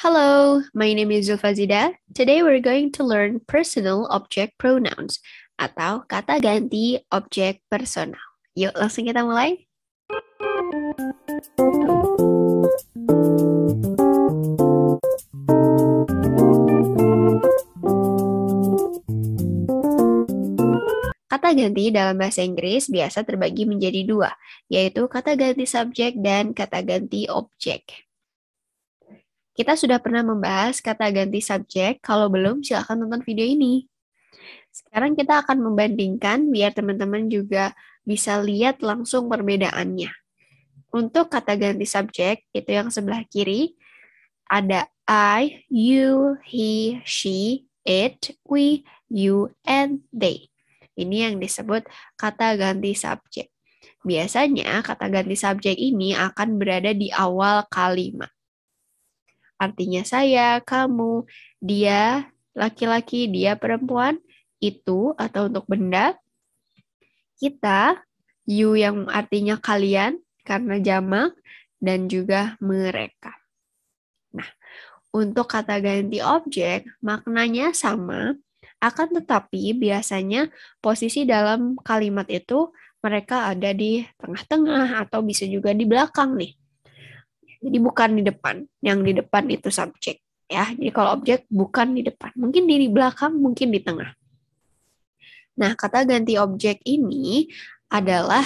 Hello, my name is Zulfa Zida. Today we're going to learn personal object pronouns atau kata ganti objek personal. Yuk, langsung kita mulai. Kata ganti dalam bahasa Inggris biasa terbagi menjadi dua, yaitu kata ganti subjek dan kata ganti objek. Kita sudah pernah membahas kata ganti subjek, kalau belum silahkan nonton video ini. Sekarang kita akan membandingkan biar teman-teman juga bisa lihat langsung perbedaannya. Untuk kata ganti subjek, itu yang sebelah kiri, ada I, you, he, she, it, we, you, and they. Ini yang disebut kata ganti subjek. Biasanya kata ganti subjek ini akan berada di awal kalimat. Artinya saya, kamu, dia, laki-laki, dia perempuan, itu atau untuk benda, kita, you yang artinya kalian karena jamak, dan juga mereka. Nah, untuk kata ganti objek, maknanya sama, akan tetapi biasanya posisi dalam kalimat itu mereka ada di tengah-tengah atau bisa juga di belakang nih. Jadi bukan di depan, yang di depan itu subjek ya. Jadi kalau objek bukan di depan, mungkin di belakang, mungkin di tengah. Nah, kata ganti objek ini adalah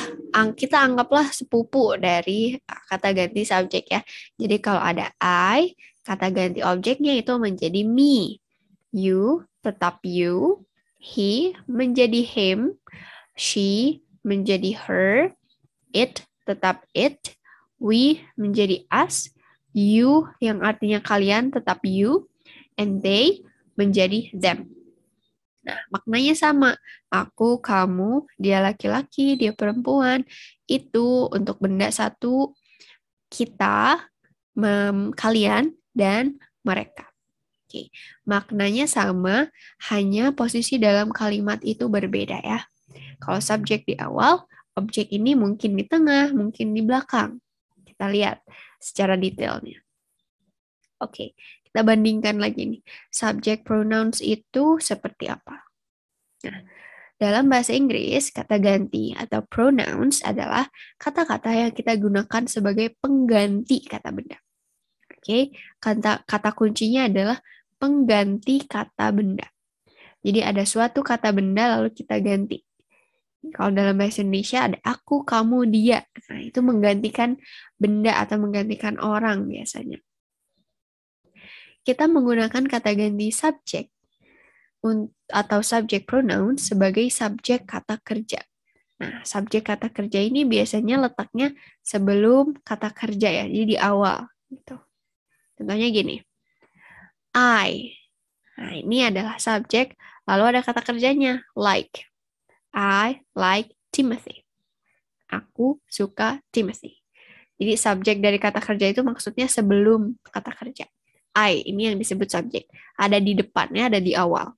kita anggaplah sepupu dari kata ganti subjek ya. Jadi kalau ada I, kata ganti objeknya itu menjadi me. You tetap you, he menjadi him, she menjadi her, it tetap it, we menjadi us, you yang artinya kalian tetap you, and they menjadi them. Nah, maknanya sama. Aku, kamu, dia laki-laki, dia perempuan. Itu untuk benda satu, kita, kalian, dan mereka. Oke, maknanya sama, hanya posisi dalam kalimat itu berbeda ya. Kalau subjek di awal, objek ini mungkin di tengah, mungkin di belakang. Kita lihat secara detailnya. Oke, kita bandingkan lagi nih. Subject pronouns itu seperti apa? Nah, dalam bahasa Inggris, kata ganti atau pronouns adalah kata-kata yang kita gunakan sebagai pengganti kata benda. Oke, kata kuncinya adalah pengganti kata benda. Jadi ada suatu kata benda lalu kita ganti. Kalau dalam bahasa Indonesia ada aku, kamu, dia. Nah, itu menggantikan benda atau menggantikan orang biasanya. Kita menggunakan kata ganti subjek atau subject pronoun sebagai subjek kata kerja. Nah, subjek kata kerja ini biasanya letaknya sebelum kata kerja ya, jadi di awal gitu. Contohnya gini, I. Nah, ini adalah subjek, lalu ada kata kerjanya, like. I like Timothy. Aku suka Timothy. Jadi subjek dari kata kerja itu maksudnya sebelum kata kerja. I, ini yang disebut subjek. Ada di depannya, ada di awal.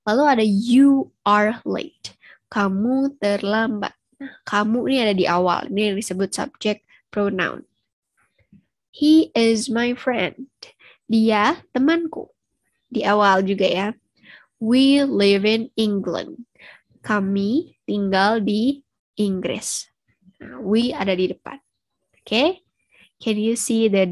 Lalu ada you are late. Kamu terlambat. Nah, kamu ini ada di awal. Ini yang disebut subject pronoun. He is my friend. Dia temanku. Di awal juga ya. We live in England. Kami tinggal di Inggris. Nah, we ada di depan. Okay? Can you see the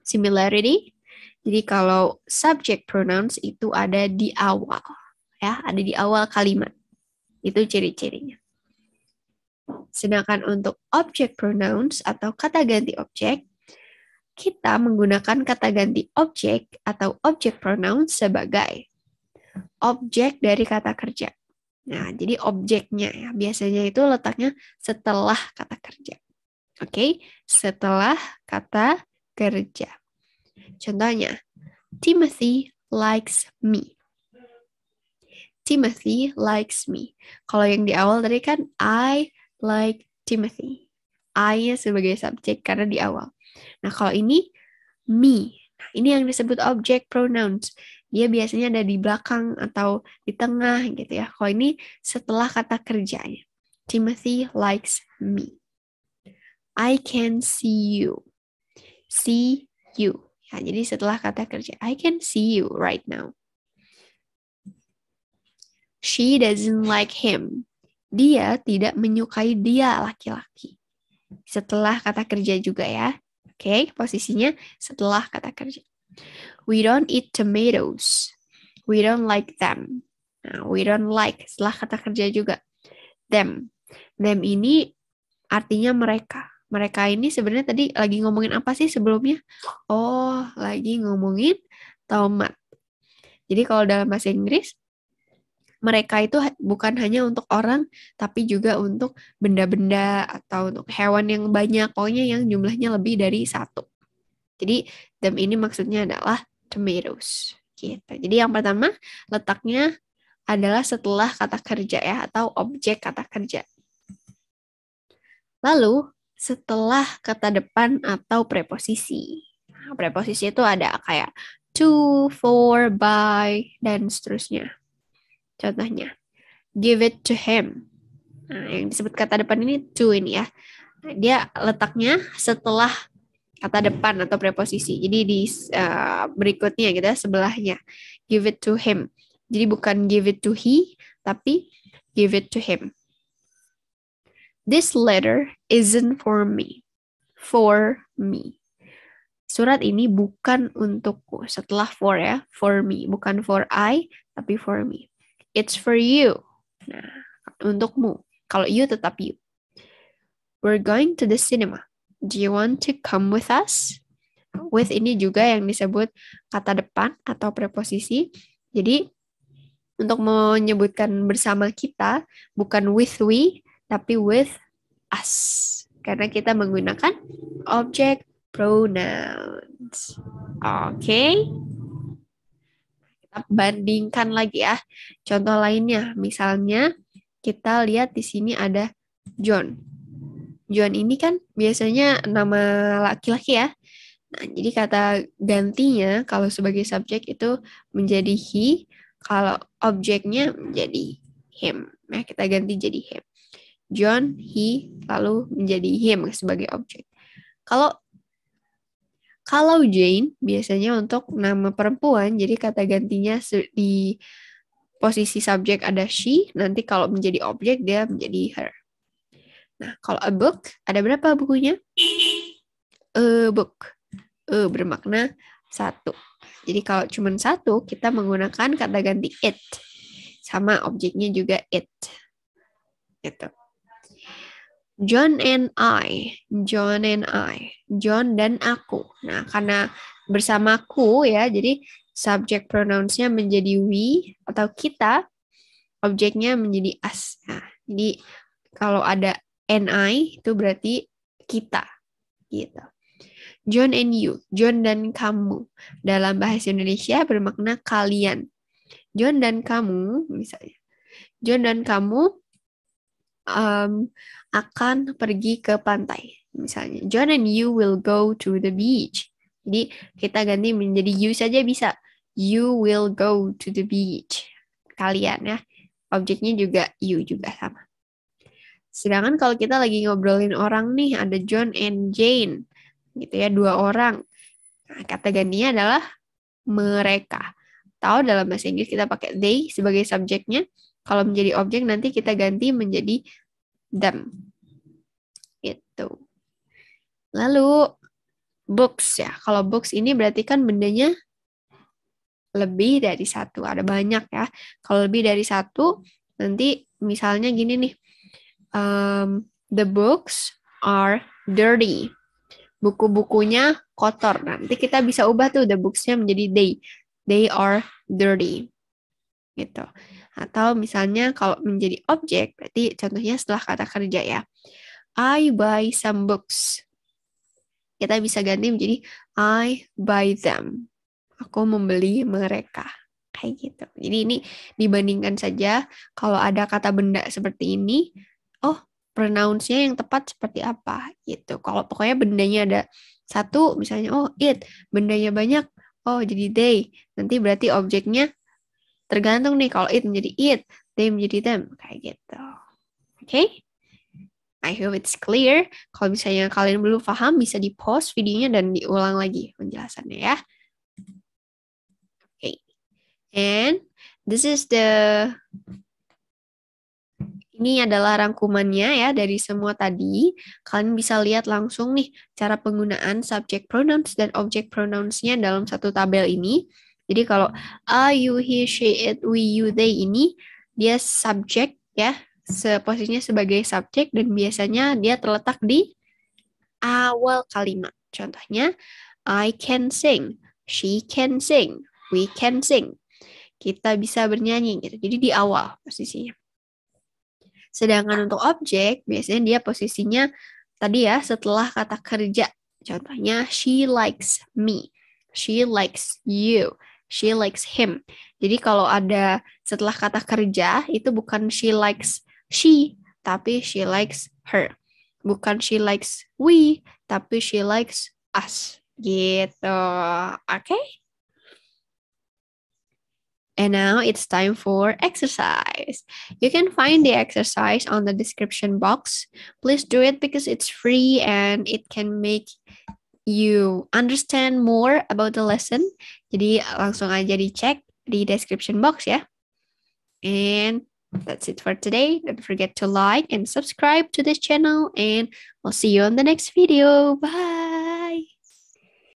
similarity? Jadi kalau subject pronouns itu ada di awal, ya, ada di awal kalimat. Itu ciri-cirinya. Sedangkan untuk object pronouns atau kata ganti objek, kita menggunakan kata ganti objek atau object pronouns sebagai objek dari kata kerja. Nah, jadi objeknya ya, biasanya itu letaknya setelah kata kerja. Oke, setelah kata kerja. Contohnya, Timothy likes me. Timothy likes me. Kalau yang di awal tadi kan I like Timothy. I-nya sebagai subjek karena di awal. Nah, kalau ini me. Nah, ini yang disebut object pronouns. Dia biasanya ada di belakang atau di tengah gitu ya. Kalau ini setelah kata kerjanya. Timothy likes me. I can see you. see you. Ya, jadi setelah kata kerja, I can see you right now. She doesn't like him. Dia tidak menyukai dia, laki-laki. Setelah kata kerja juga ya. Oke, posisinya setelah kata kerja. We don't eat tomatoes. We don't like them. Nah, we don't like setelah kata kerja juga. Them. Them ini artinya mereka. Mereka ini sebenarnya tadi lagi ngomongin apa sih sebelumnya? Oh, lagi ngomongin tomat. Jadi kalau dalam bahasa Inggris, mereka itu bukan hanya untuk orang, tapi juga untuk benda-benda atau untuk hewan yang banyak. Pokoknya yang jumlahnya lebih dari satu. Jadi, them ini maksudnya adalah tomatoes. Gitu. Jadi yang pertama, letaknya adalah setelah kata kerja ya, atau objek kata kerja. Lalu, setelah kata depan atau preposisi. Nah, preposisi itu ada kayak to, for, by, dan seterusnya. Contohnya, give it to him. Nah, yang disebut kata depan ini to ini ya. Nah, dia letaknya setelah kata depan atau preposisi. Jadi di berikutnya gitu ya, sebelahnya. Give it to him. Jadi bukan give it to he, tapi give it to him. This letter isn't for me. For me. Surat ini bukan untukku. Setelah for ya, for me. Bukan for I, tapi for me. It's for you. Nah, untukmu. Kalau you tetap you. We're going to the cinema. Do you want to come with us? With ini juga yang disebut kata depan atau preposisi. Jadi, untuk menyebutkan bersama kita, bukan with we, tapi with us. Karena kita menggunakan object pronouns. Oke. Kita bandingkan lagi ya. Contoh lainnya, misalnya kita lihat di sini ada John. John ini kan biasanya nama laki-laki ya. Nah, jadi kata gantinya kalau sebagai subjek itu menjadi he, kalau objeknya menjadi him. Nah, kita ganti jadi him. John, he, lalu menjadi him sebagai objek. Kalau Jane biasanya untuk nama perempuan, jadi kata gantinya di posisi subjek ada she, nanti kalau menjadi objek dia menjadi her. Nah, kalau a book, ada berapa bukunya? A book. Bermakna satu. Jadi kalau cuma satu, kita menggunakan kata ganti it. Sama objeknya juga it. Gitu. John and I. John and I. John dan aku. Nah, karena bersamaku ya, jadi subject pronouns-nya menjadi we atau kita, objeknya menjadi us. Nah, jadi kalau ada and I itu berarti kita. Gitu. John and you, John dan kamu. Dalam bahasa Indonesia bermakna kalian. John dan kamu, misalnya. John dan kamu akan pergi ke pantai. Misalnya, John and you will go to the beach. Jadi kita ganti menjadi you saja bisa. You will go to the beach. Kalian ya. Objeknya juga you juga sama. Sedangkan kalau kita lagi ngobrolin orang nih, ada John and Jane. Gitu ya, dua orang. Nah, kata gantinya adalah mereka. Atau dalam bahasa Inggris kita pakai they sebagai subjeknya. Kalau menjadi objek nanti kita ganti menjadi them. Itu. Lalu books ya. Kalau books ini berarti kan bendanya lebih dari satu. Ada banyak ya. Kalau lebih dari satu, nanti misalnya gini nih. The books are dirty. Buku-bukunya kotor. Nanti kita bisa ubah tuh the books-nya menjadi they. They are dirty. Gitu. Atau misalnya kalau menjadi objek, berarti contohnya setelah kata kerja ya. I buy some books. Kita bisa ganti menjadi I buy them. Aku membeli mereka. Kayak gitu. Jadi ini dibandingkan saja kalau ada kata benda seperti ini, oh pronounce-nya yang tepat seperti apa gitu. Kalau pokoknya bendanya ada satu, misalnya oh it, bendanya banyak, oh jadi they. Nanti berarti objeknya tergantung nih, kalau it menjadi it, they menjadi them, kayak gitu. Oke? I hope it's clear. Kalau misalnya kalian belum paham, bisa di-pause videonya dan diulang lagi penjelasannya ya. Okay. And this is ini adalah rangkumannya ya dari semua tadi. Kalian bisa lihat langsung nih cara penggunaan subject pronouns dan object pronouns-nya dalam satu tabel ini. Jadi kalau I, you, he, she, it, we, you, they ini dia subject ya, posisinya sebagai subjek dan biasanya dia terletak di awal kalimat. Contohnya I can sing, she can sing, we can sing. Kita bisa bernyanyi gitu. Jadi di awal posisinya. Sedangkan untuk objek, biasanya dia posisinya tadi ya setelah kata kerja. Contohnya, she likes me, she likes you, she likes him. Jadi kalau ada setelah kata kerja, itu bukan she likes she, tapi she likes her. Bukan she likes we, tapi she likes us. Gitu. Oke? Okay? And now it's time for exercise. You can find the exercise on the description box. Please do it because it's free and it can make you understand more about the lesson. Jadi langsung aja dicek di description box ya. And that's it for today. Don't forget to like and subscribe to this channel and I'll see you on the next video. Bye!